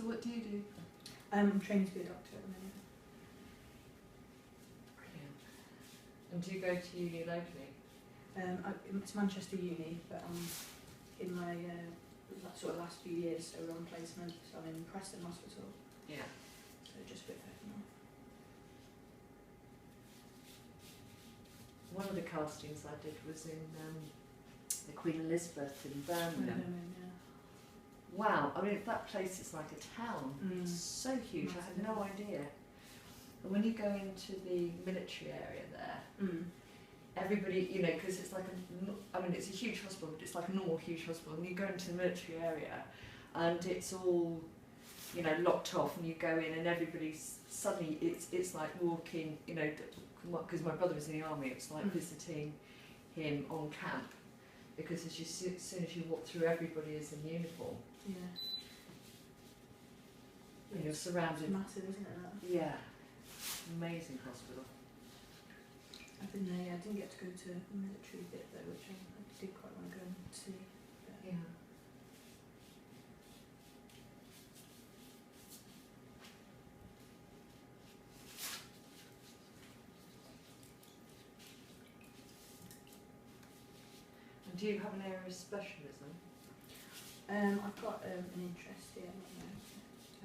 So what do you do? I'm training to be a doctor at the minute. Brilliant. And do you go to uni locally? It's Manchester Uni, but I'm in my sort of last few years, so we're on placement, so I'm in Preston Hospital. Yeah. So just a bit further north. One of the castings I did was in the Queen Elizabeth in Birmingham. Wow, I mean that place is like a town. It's so huge. Massive. I had no idea. And when you go into the military area there, everybody, you know, because it's like it's a huge hospital, but it's like a normal huge hospital, and you go into the military area and it's all, you know, locked off, and you go in and everybody's suddenly, it's like walking, you know, because my brother was in the army, it's like visiting him on camp, because as soon as you walk through, everybody is in uniform. Yeah. And you're surrounded. It's massive, isn't it? That? Yeah. Amazing hospital. I've been there, yeah. I didn't get to go to the military bit though, which I did quite want to go and see. But Yeah. And do you have an area of specialism? I've got an interest, yeah,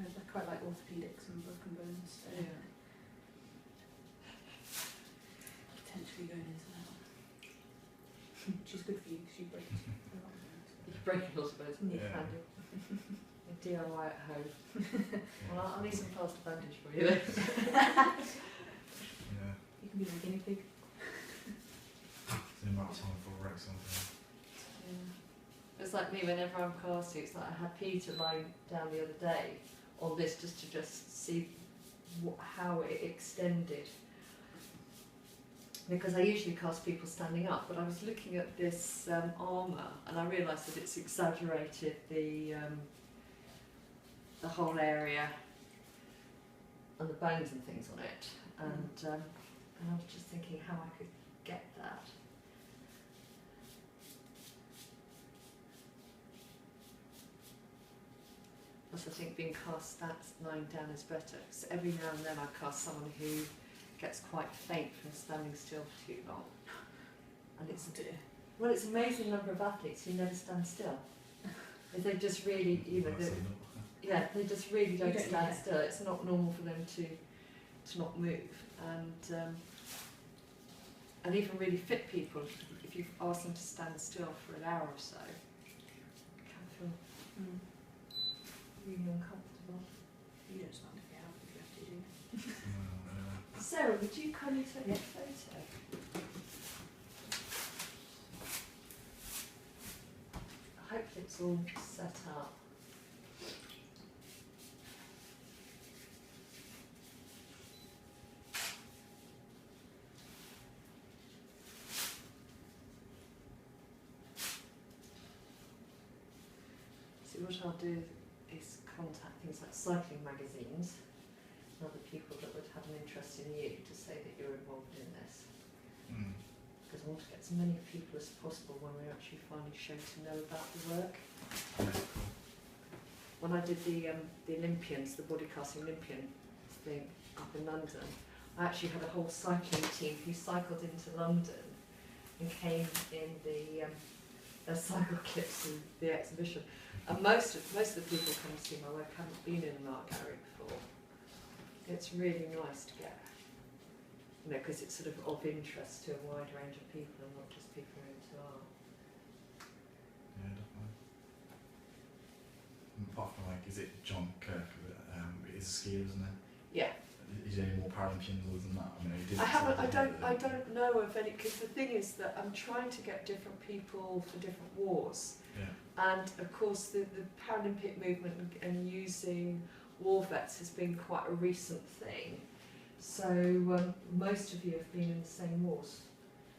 I quite like orthopaedics and broken bones, so potentially going into that one. Which is good for you because you break a lot of bones. You break a lot of bones, Yeah. can you? A DIY at home. Well, I'll need some plaster bandage for you then. Yeah. You can be my guinea pig. The amount of time for wreck something. Yeah. It's like me, whenever I'm casting, it's like I had Peter lying down the other day on this just to see how it extended. Because I usually cast people standing up, but I was looking at this armour and I realised that it's exaggerated the whole area and the bones and things on it. And I was just thinking how I could get that. Plus I think being cast lying down is better. So every now and then I cast someone who gets quite faint from standing still for too long. And it's an amazing number of athletes who never stand still. They just really, you know, they just really don't stand still. It's not normal for them to not move. And even really fit people, if you ask them to stand still for an hour or so, it can feel really uncomfortable. You don't stand if you have to, do you? Sarah, would you kindly take a photo? I hope it's all set up. So what I'll do is contact things like cycling magazines and other people that would have an interest in you to say that you're involved in this. Because I want to get as many people as possible when we actually finally show to know about the work. When I did the Olympians, the bodycasting Olympian thing up in London, I actually had a whole cycling team who cycled into London and came in the cycle clips in the exhibition. And most of the people come to see my work haven't been in an art gallery before. It's really nice to get, you know, because it's sort of interest to a wide range of people and not just people who are into art. Yeah, definitely. And apart from, like, is it John Kirk? It's a skier, isn't it? Yeah. Is there any more Paralympians other than that? I mean, he did I don't know of any, because the thing is that I'm trying to get different people for different wars. Yeah. And of course the Paralympic movement and using war vets has been quite a recent thing. So most of you have been in the same wars.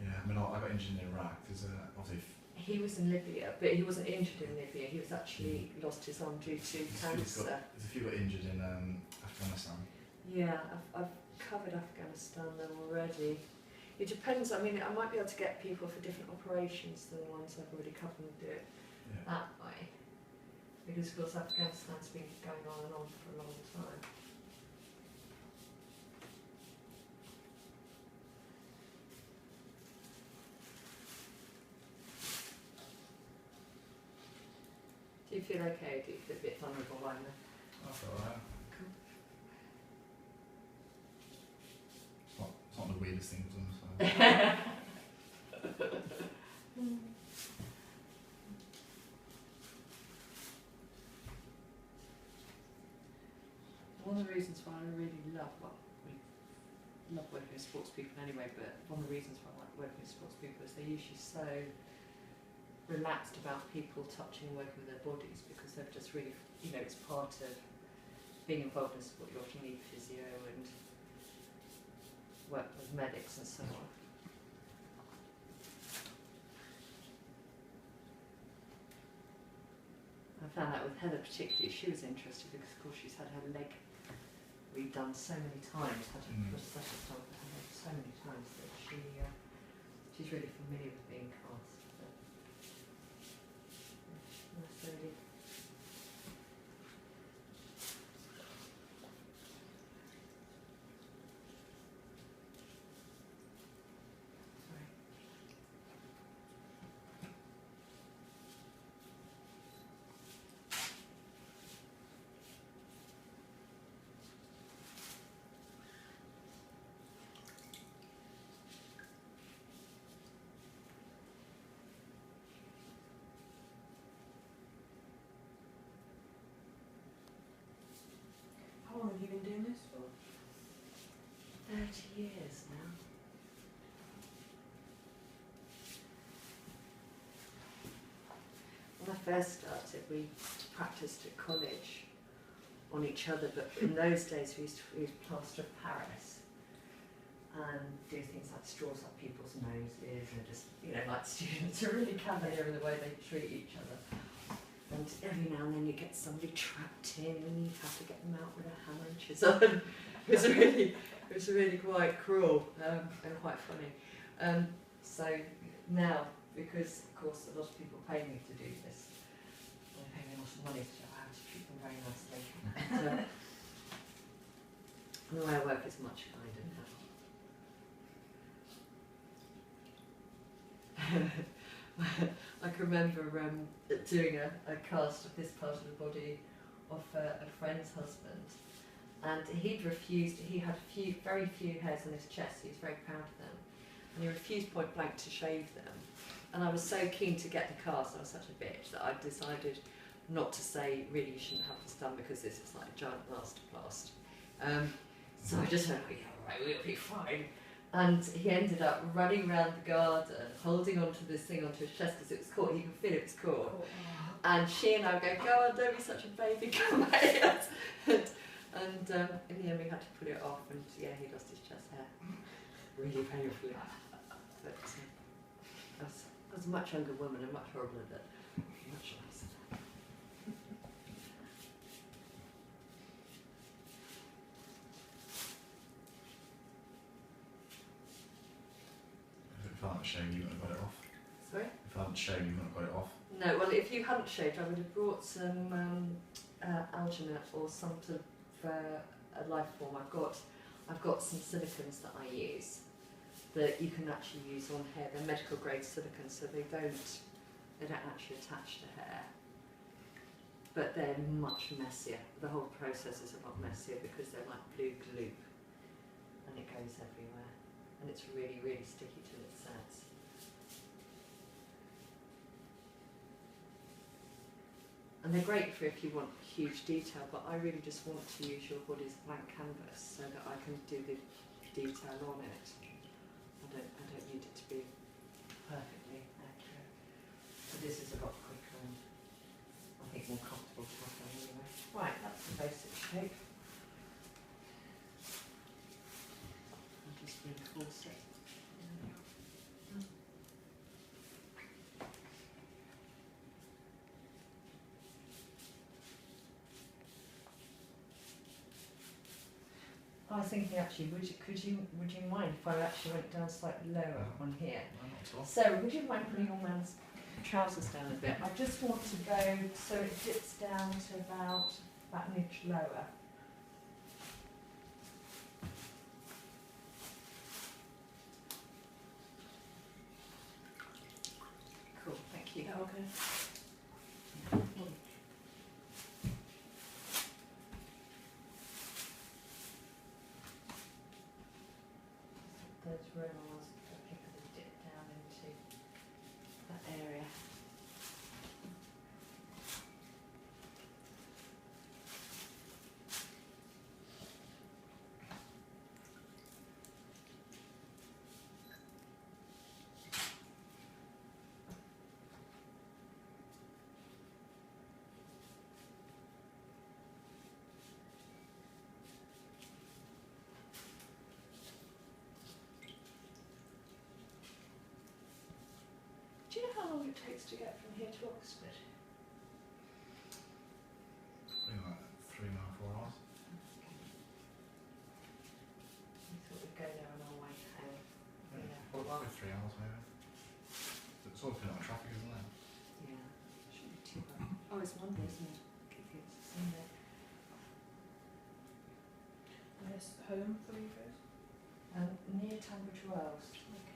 Yeah, I mean, I got injured in Iraq. There's obviously. He was in Libya, but he wasn't injured in Libya. He was actually lost his arm due to cancer. There's a few got injured in Afghanistan. Yeah, I've covered Afghanistan then already. It depends. I mean, I might be able to get people for different operations than the ones I've already covered and do it that way. Because of course Afghanistan's been going on and on for a long time. Do you feel okay? Do you feel a bit vulnerable right now? I feel alright. Cool. It's not the weirdest thing to them, so. One of the reasons why I really love, love working with sports people anyway, but one of the reasons why I like working with sports people is they're usually so relaxed about people touching and working with their bodies, because they're just really, it's part of being involved in sport. You often need physio and work with medics and so on. I found that with Heather particularly, she was interested because of course she's had her leg redone so many times, had a prosthetic done for her leg so many times that she's really familiar with being cast. But, nice lady. Sorry. How long have you been doing this for? 30 years now. When I first started, we practiced at college on each other, but in those days we used to use plaster of Paris and do things like straws up people's noses and just, like students are really cavalier in the way they treat each other. And every now and then you get somebody trapped in and you have to get them out with a hammer and chisel. It was really quite cruel and quite funny. So now, because of course a lot of people pay me to do this, they pay me a lot of money, so I have to treat them very nicely. And the way I work is much kinder now. I can remember doing a cast of this part of the body of a friend's husband, and he'd refused. He had very few hairs on his chest. He was very proud of them, and he refused point blank to shave them. And I was so keen to get the cast. I was such a bitch that I decided not to say, really, you shouldn't have this done because this is like a giant masterclass. So I just went, oh, yeah, all right, we'll be fine. And he ended up running around the garden, holding onto this thing onto his chest because it was caught. He could feel it was caught. Cool. And she and I would go, go on, don't be such a baby, come at us. And in the end we had to put it off, and yeah, he lost his chest hair. Really painfully. But I was a much younger woman and much horrible at it. Much nicer. If I hadn't shaved, you wouldn't have got it off. Sorry? If I hadn't shaved, you wouldn't have got it off. No, well, if you hadn't shaved, I would have brought some alginate or some sort of a life form. I've got some silicons that I use that you can actually use on hair. They're medical grade silicons, so they don't actually attach to hair. But they're much messier. The whole process is a lot messier because they're like blue glue, and it goes everywhere, and it's really, really sticky till it sets. And they're great for if you want huge detail, but I really just want to use your body's blank canvas so that I can do the detail on it. I don't need it to be perfectly accurate. So this is a lot quicker and I think more comfortable to have done anyway. Right, that's the basic shape. I'll just reinforce it. I was thinking actually, would you mind if I actually went down slightly lower on here? No, not at all. Sarah, would you mind putting your hands trousers down a bit. I just want to go so it dips down to about an inch lower. Cool, thank you. Yeah, okay. Those rollers particularly dip down into that area. Do you know how long it takes to get from here to Oxford? Probably like 3.5, 4 hours. We thought we'd go there on our way home. Yeah. Probably 3 hours maybe. It's all depending on traffic, isn't it? Yeah, shouldn't be too bad. Oh, it's Monday, isn't it? It's Sunday. I guess home for you guys? Near Tunbridge Wells. Okay.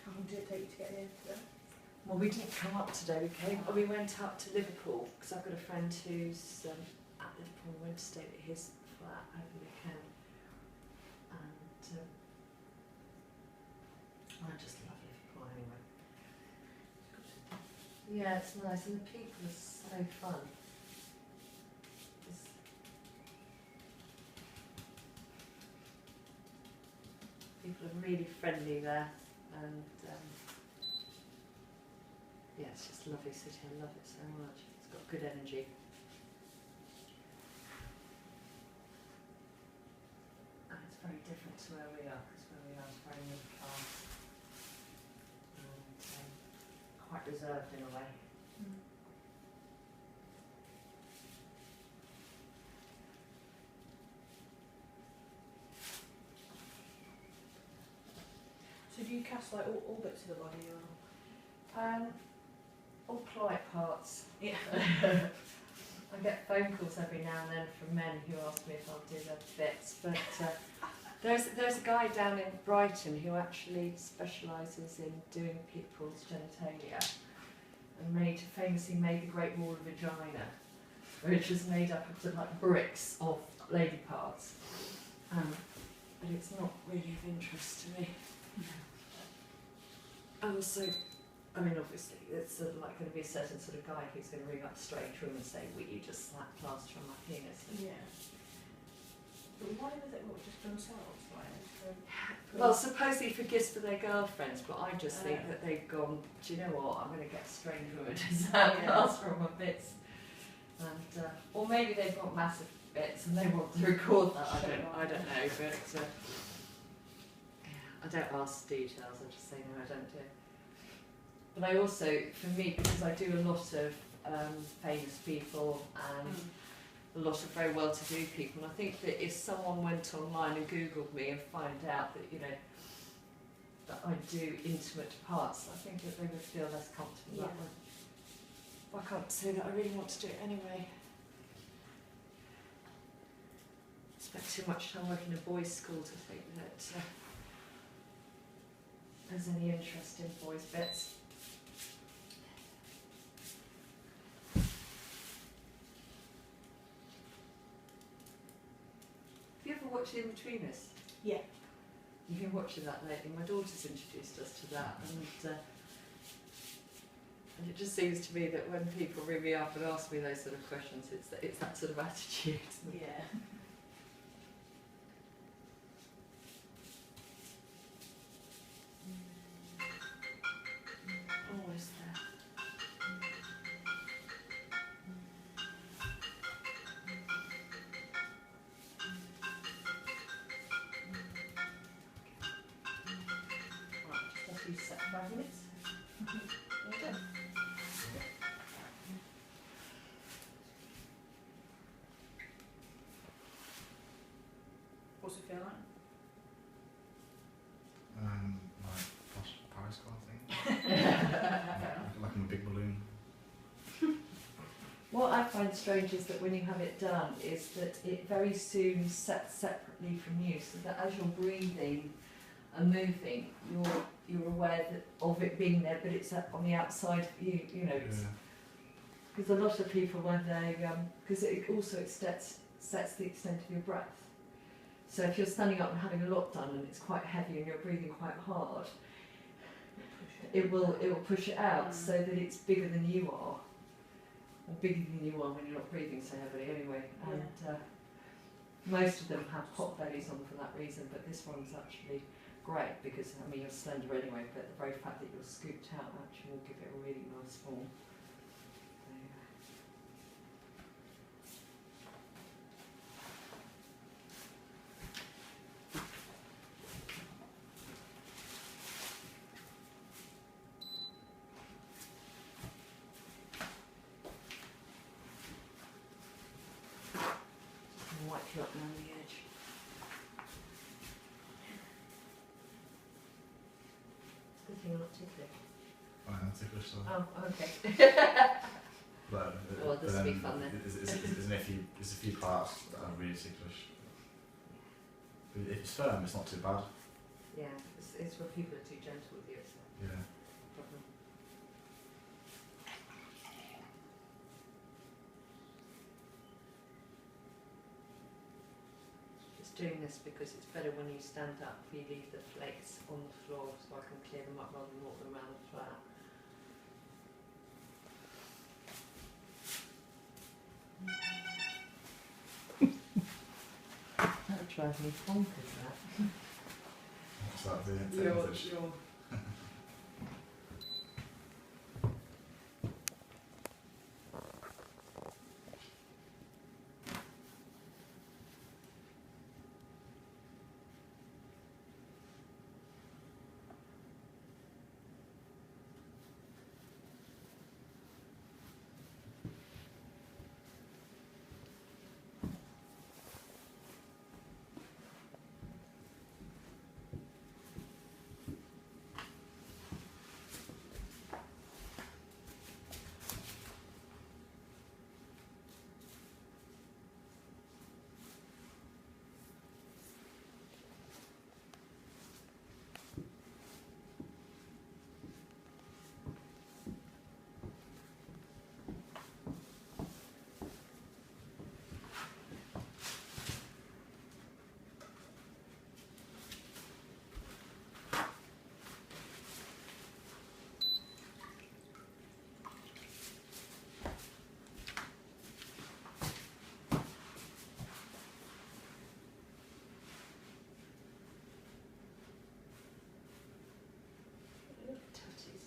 How long did it take you to get here today? Well, we didn't come up today. We went up to Liverpool because I've got a friend who's at Liverpool and went to stay at his flat over the weekend. And I just love Liverpool anyway. Yeah, it's nice and the people are so fun. People are really friendly there, and yeah, it's just a lovely city. I love it so much. It's got good energy. And it's very different to where we are, because where we are is very middle class and quite reserved in a way. So do you cast like all bits of the body or? All polite parts. Yeah. I get phone calls every now and then from men who ask me if I'll do their bits, but there's a guy down in Brighton who actually specialises in doing people's genitalia, and famously made the Great Wall of Vagina, which is made up of like bricks of lady parts, but it's not really of interest to me. And also, I mean, obviously, it's sort of like going to be a certain sort of guy who's going to ring up a strange room and say, "Will you just slap plaster on my penis?" Yeah. But why was it what, just for themselves? Well, supposedly for gifts for their girlfriends, but I just think that they've gone, do you know what, I'm going to get a strange woman to slap plaster on my bits. And, or maybe they've got massive bits and they want to record that, I don't know, but I don't ask details, I just say no, I don't do. But I also, for me, because I do a lot of famous people and a lot of very well-to-do people, and I think that if someone went online and Googled me and find out that, you know, that I do intimate parts, I think that they would feel less comfortable that way. I can't say that I really want to do it anyway. I spent too much time working in a boys' school to think that there's any interest in boys' bits. Have you ever watched In Between Us? Yeah. You've been watching that lately. My daughter's introduced us to that, and it just seems to me that when people ring me up and ask me those sort of questions, it's that sort of attitude. Yeah. Always there. Right, just let you set 5 minutes. There you go. What's it feel like? find strange is that when you have it done, is that it very soon sets separately from you, so that as you're breathing and moving, you're aware of it being there, but it's on the outside of you. You know, because a lot of people when they because it also sets the extent of your breath. So if you're standing up and having a lot done and it's quite heavy and you're breathing quite hard, it will push it out so that it's bigger than you are, or bigger than you are when you're not breathing so heavily anyway. And most of them have pot bellies on for that reason, but this one's actually great because, I mean, you're slender anyway, but the very fact that you're scooped out actually will give it a really nice form. Wipe you up around the edge. Good thing you're not ticklish. I am ticklish, so. Oh, okay. But, well, this will be fun then. There's a few parts that are really ticklish. But if it's firm, it's not too bad. Yeah, it's where people are too gentle with you, it's a Yeah. problem. Doing this because it's better when you stand up, you leave the flakes on the floor so I can clear them up rather than walk them around the flat. That would drive me bonkers, that. What's that, the ticklish?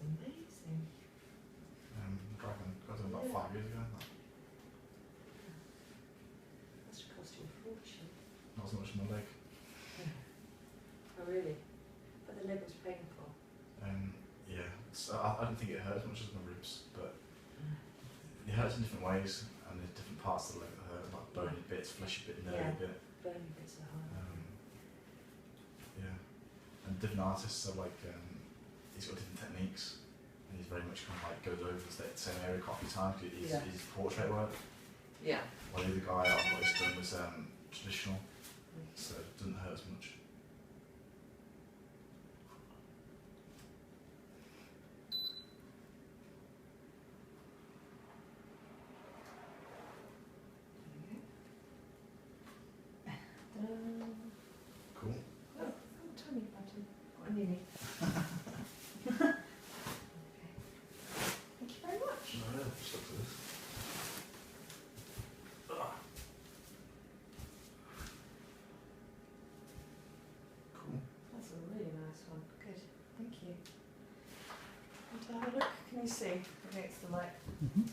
Amazing. Got them about 5 years ago. That should cost you a fortune. Not so much on my leg. Oh really? But the leg was painful. Yeah. So I don't think it hurt as much as my ribs, but it hurts in different ways, and there's different parts of the leg that hurt, like bony bits, fleshy bit, nervy bit. Bony bits are hard. Yeah. And different artists are like, he's got different techniques, and he's very much kind of like goes over the same area quite a few times because he's portrait work. Yeah. While the other guy I've always done was traditional, so it doesn't hurt as much. Cool. Oh, tiny button. What a mini. Okay. Thank you very much. No, yeah, just look at this. Cool. That's a really nice one. Good. Thank you. And have a look. Can you see against the light? Mm-hmm.